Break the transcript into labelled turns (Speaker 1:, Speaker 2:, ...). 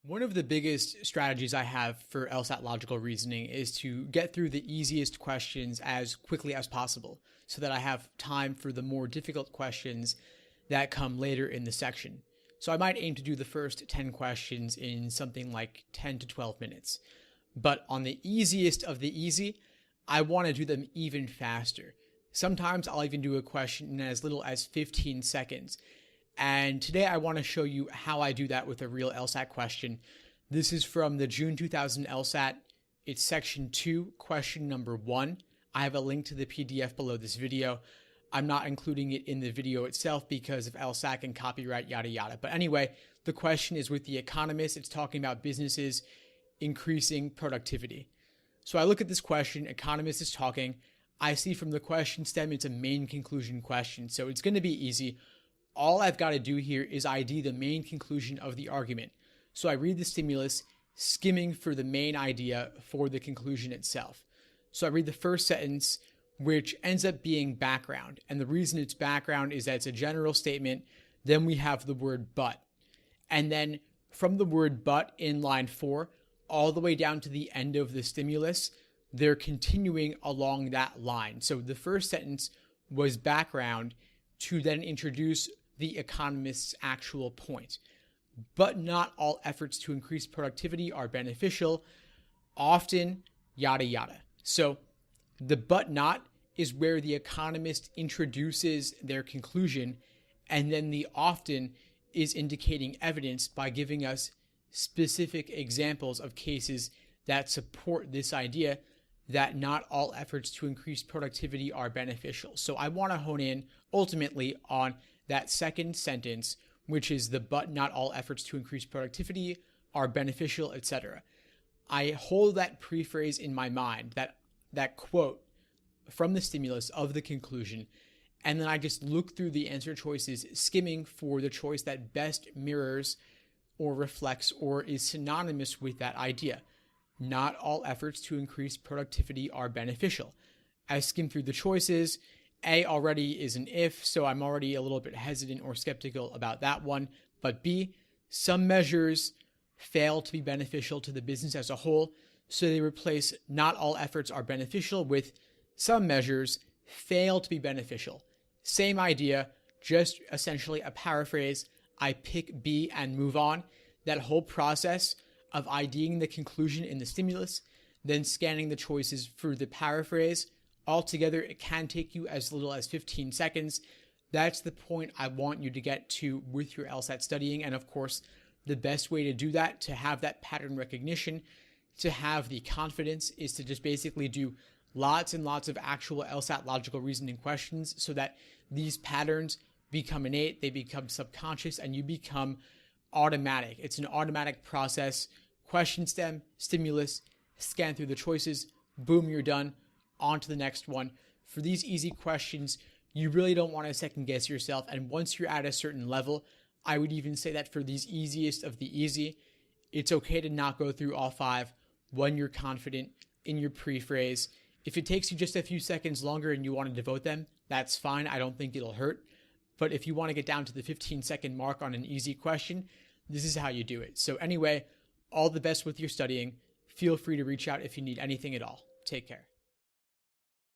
Speaker 1: One of the biggest strategies I have for LSAT logical reasoning is to get through the easiest questions as quickly as possible so that I have time for the more difficult questions that come later in the section. So I might aim to do the first 10 questions in something like 10 to 12 minutes. But on the easiest of the easy, I want to do them even faster. Sometimes I'll even do a question in as little as 15 seconds. And today I want to show you how I do that with a real LSAT question. This is from the June 2000 LSAT. It's section 2, question number 1. I have a link to the PDF below this video. I'm not including it in the video itself because of LSAT and copyright, yada yada. But anyway, the question is with The Economist. It's talking about businesses increasing productivity. So I look at this question, Economist is talking. I see from the question stem it's a main conclusion question. So it's going to be easy. All I've got to do here is ID the main conclusion of the argument. So I read the stimulus, skimming for the main idea for the conclusion itself. So I read the first sentence, which ends up being background. And the reason it's background is that it's a general statement. Then we have the word but. And then from the word but in line 4, all the way down to the end of the stimulus, they're continuing along that line. So the first sentence was background to then introduce the economist's actual point. But not all efforts to increase productivity are beneficial. Often, yada yada. So the but not is where the economist introduces their conclusion, and then the often is indicating evidence by giving us specific examples of cases that support this idea that not all efforts to increase productivity are beneficial. So I want to hone in ultimately on that second sentence, which is the but not all efforts to increase productivity are beneficial, etc. I hold that prephrase in my mind, that quote from the stimulus of the conclusion, and then I just look through the answer choices, skimming for the choice that best mirrors or reflects or is synonymous with that idea. Not all efforts to increase productivity are beneficial. I skim through the choices. A already is an if, so I'm already a little bit hesitant or skeptical about that one. But B, some measures fail to be beneficial to the business as a whole, so they replace not all efforts are beneficial with some measures fail to be beneficial. Same idea, just essentially a paraphrase. I pick B and move on. That whole process of IDing the conclusion in the stimulus, then scanning the choices for the paraphrase, altogether, it can take you as little as 15 seconds. That's the point I want you to get to with your LSAT studying. And of course, the best way to do that, to have that pattern recognition, to have the confidence, is to just basically do lots and lots of actual LSAT logical reasoning questions so that these patterns become innate, they become subconscious, and you become automatic. It's an automatic process. Question stem, stimulus, scan through the choices, boom, you're done. On to the next one. For these easy questions, you really don't want to second guess yourself. And once you're at a certain level, I would even say that for these easiest of the easy, it's okay to not go through all 5 when you're confident in your pre-phrase. If it takes you just a few seconds longer and you want to devote them, that's fine. I don't think it'll hurt. But if you want to get down to the 15-second mark on an easy question, this is how you do it. So anyway, all the best with your studying. Feel free to reach out if you need anything at all. Take care.